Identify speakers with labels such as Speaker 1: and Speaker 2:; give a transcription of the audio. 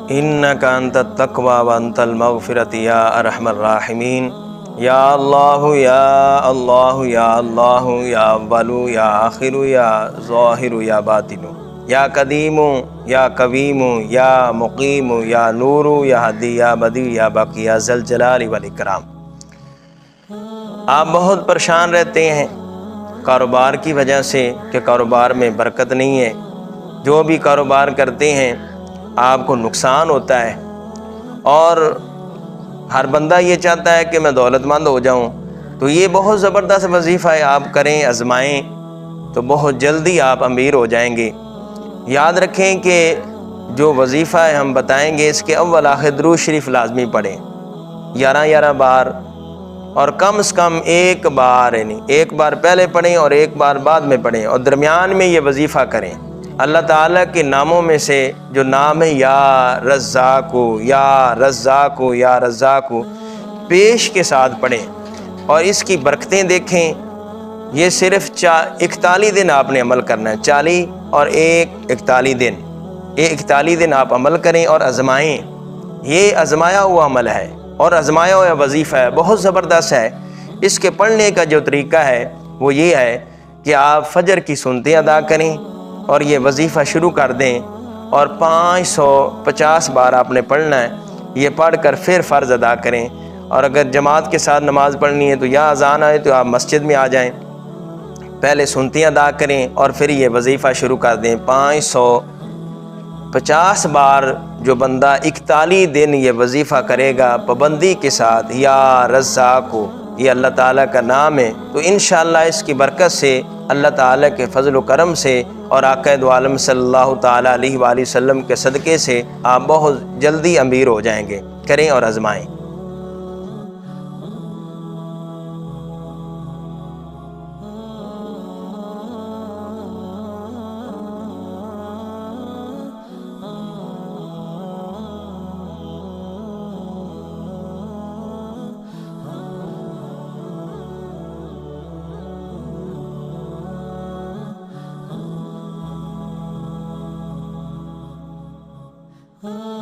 Speaker 1: इन्नका अंतत तक़वा व अंतल मग़फ़िरत या अरहमर राहिमीन। या अल्लाह या अल्लाह या अल्लाह या अव्वलु या आखिरु या ज़ाहिरु या बातिनु या कदीमु या कवीमु या मुक़ीमु या नूरु या हदी या बदी या बाक़ी या ज़ल जलाली वल इकराम। आप बहुत परेशान रहते हैं कारोबार की वजह से कि कारोबार में बरकत नहीं है, जो भी कारोबार करते हैं आपको नुकसान होता है, और हर बंदा ये चाहता है कि मैं दौलतमंद हो जाऊं। तो ये बहुत ज़बरदस्त वजीफ़ा है, आप करें, आजमाएं, तो बहुत जल्दी आप अमीर हो जाएंगे। याद रखें कि जो वजीफ़ा है हम बताएंगे, इसके अव्वल आखिर दुरूद शरीफ लाजमी पढ़ें 11-11 बार, और कम से कम एक बार, यानी एक बार पहले पढ़ें और एक बार बाद में पढ़ें, और दरमियान में ये वजीफ़ा करें। अल्लाह ताला के नामों में से जो नाम है या रज़्ज़ाक़ु या रज़्ज़ाक़ु या रज़्ज़ाक़ु, पेश के साथ पढ़ें और इसकी बरकतें देखें। ये सिर्फ 41 दिन आपने अमल करना है, 40 और 41 दिन, ये 41 दिन आप अमल करें और आजमाएँ। ये आजमाया हुआ अमल है और आजमाया हुआ वजीफ़ा है, बहुत ज़बरदस्त है। इसके पढ़ने का जो तरीका है वो ये है कि आप फजर की सुन्नतें अदा करें और ये वजीफ़ा शुरू कर दें, और 550 बार आपने पढ़ना है। ये पढ़ कर फिर फ़र्ज़ अदा करें, और अगर जमात के साथ नमाज़ पढ़नी है तो या अज़ान आए तो आप मस्जिद में आ जाएं, पहले सुन्नतें अदा करें और फिर ये वजीफ़ा शुरू कर दें 550 बार। जो बंदा 41 दिन ये वजीफ़ा करेगा पाबंदी के साथ, या रज़्ज़ाक़ु, ये अल्लाह ताला का नाम है, तो इंशाअल्लाह इसकी बरकत से, अल्लाह ताला के फ़ज़ल व करम से और आक़ा दो आलम सल्लल्लाहु ताला अलैहि वसल्लम के सदक़े से आप बहुत जल्दी अमीर हो जाएंगे। करें और आजमाएं।
Speaker 2: Oh